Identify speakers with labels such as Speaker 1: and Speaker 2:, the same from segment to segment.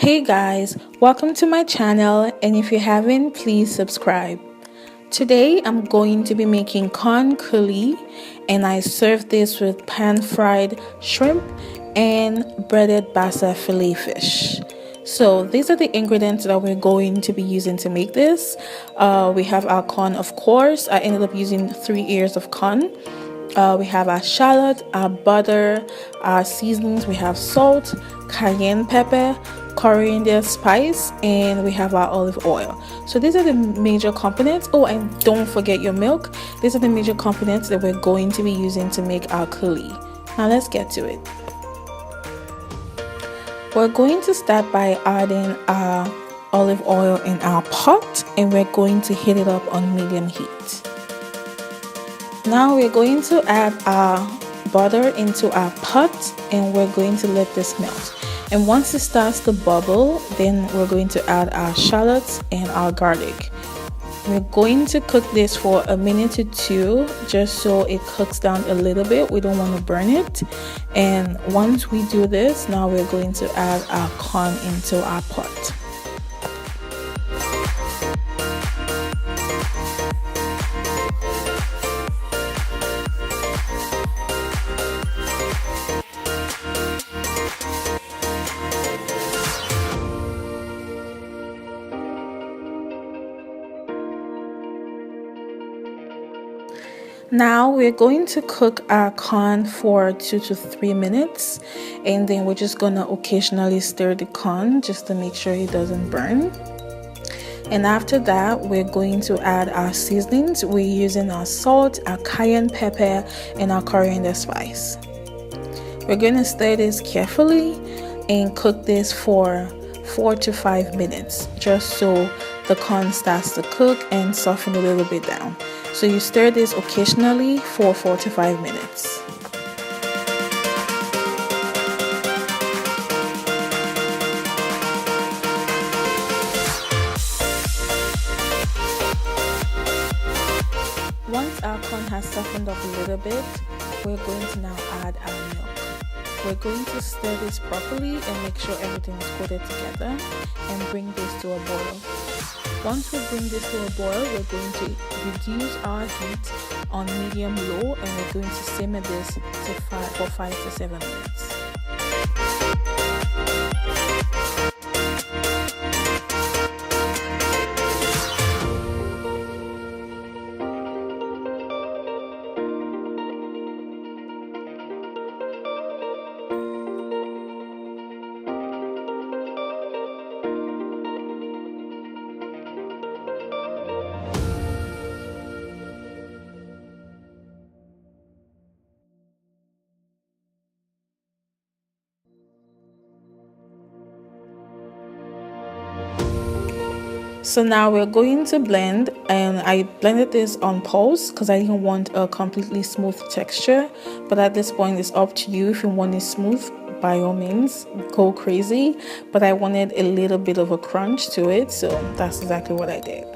Speaker 1: Hey guys, welcome to my channel, and if you haven't, please subscribe. Today I'm going to be making corn coulis, and I serve this with pan-fried shrimp and breaded Basa Fillet fish. So these are the ingredients that we're going to be using to make this. We have our corn, of course. I ended up using 3 ears of corn. We have our shallot, our butter, our seasonings. We have salt, cayenne pepper, coriander spice, and we have our olive oil. So these are the major components. Oh, and don't forget your milk. These are the major components that we're going to be using to make our coulis. Now let's get to it. We're going to start by adding our olive oil in our pot, and we're going to heat it up on medium heat. Now we're going to add our butter into our pot, and we're going to let this melt. And once it starts to bubble, then we're going to add our shallots and our garlic. We're going to cook this for a minute or two, just so it cooks down a little bit. We don't want to burn it. And once we do this, now we're going to add our corn into our pot. Now we're going to cook our corn for 2 to 3 minutes, and then we're just gonna occasionally stir the corn just to make sure it doesn't burn. And after that, we're going to add our seasonings. We're using our salt, our cayenne pepper, and our coriander spice. We're gonna stir this carefully and cook this for 4 to 5 minutes, just so the corn starts to cook and soften a little bit down. So you stir this occasionally for 4 to 5 minutes. Once our corn has softened up a little bit, we're going to now add our milk. We're going to stir this properly and make sure everything is coated together and bring this to a boil. Once we bring this to a boil, we're going to reduce our heat on medium-low, and we're going to simmer this for 5 to 7 minutes. So now we're going to blend, and I blended this on pause because I didn't want a completely smooth texture, but at this point it's up to you. If you want it smooth, by all means go crazy, but I wanted a little bit of a crunch to it, so that's exactly what I did.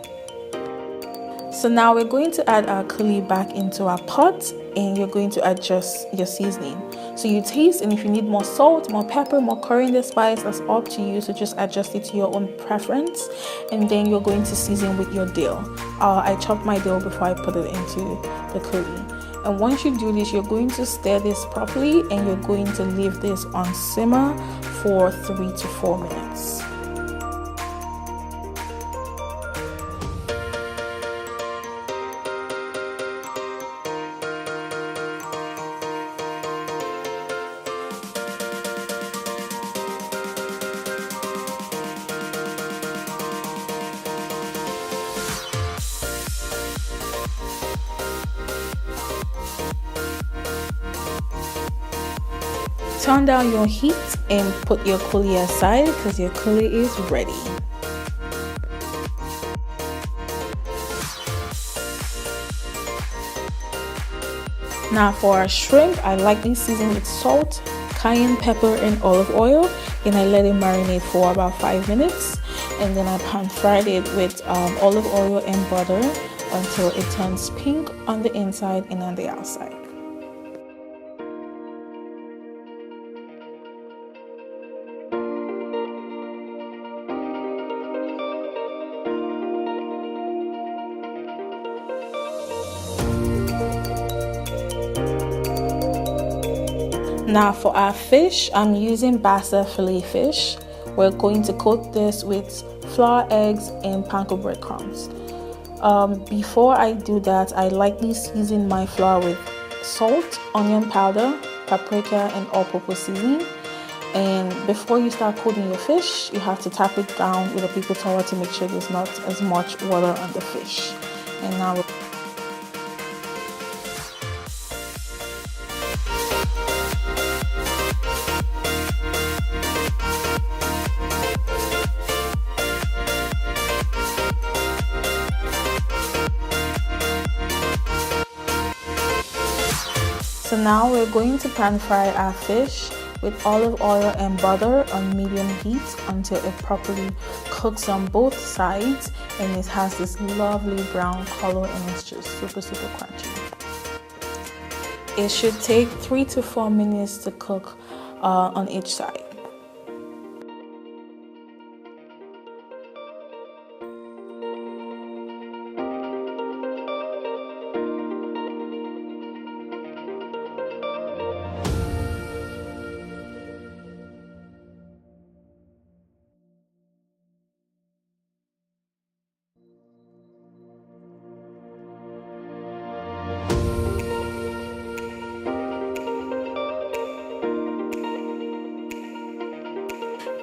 Speaker 1: So now we're going to add our coulis back into our pot, and you're going to adjust your seasoning. So you taste, and if you need more salt, more pepper, more coriander spice, that's up to you. So just adjust it to your own preference, and then you're going to season with your dill. I chopped my dill before I put it into the coulis. And once you do this, you're going to stir this properly, and you're going to leave this on simmer for 3 to 4 minutes. Turn down your heat and put your coulis aside because your coulis is ready. Now for our shrimp, I lightly season with salt, cayenne pepper, and olive oil, and I let it marinate for about 5 minutes, and then I pan fried it with olive oil and butter until it turns pink on the inside and on the outside. Now for our fish, I'm using Basa Fillet fish. We're going to coat this with flour, eggs, and panko breadcrumbs. Before I do that, I lightly season my flour with salt, onion powder, paprika, and all-purpose seasoning. And before you start coating your fish, you have to tap it down with a paper towel to make sure there's not as much water on the fish. And now So now we're going to pan fry our fish with olive oil and butter on medium heat until it properly cooks on both sides and it has this lovely brown color and it's just super crunchy. It should take 3 to 4 minutes to cook on each side.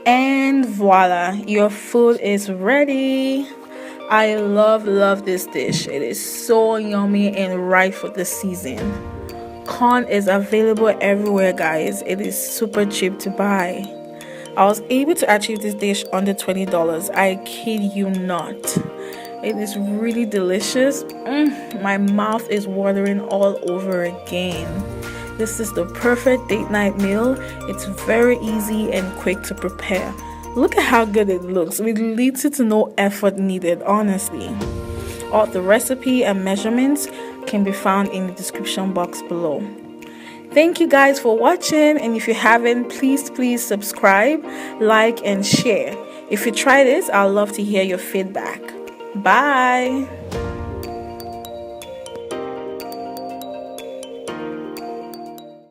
Speaker 1: And voila, your food is ready. I love this dish. It is so yummy and right for the season. Corn is available everywhere, guys. It is super cheap to buy. I was able to achieve this dish under $20. I kid you not. It is really delicious. My mouth is watering all over again. This is the perfect date night meal. It's very easy and quick to prepare. Look at how good it looks with little to no effort needed, honestly. All the recipe and measurements can be found in the description box below. Thank you guys for watching, and if you haven't, please subscribe, like, and share. If you try this, I'd love to hear your feedback. Bye.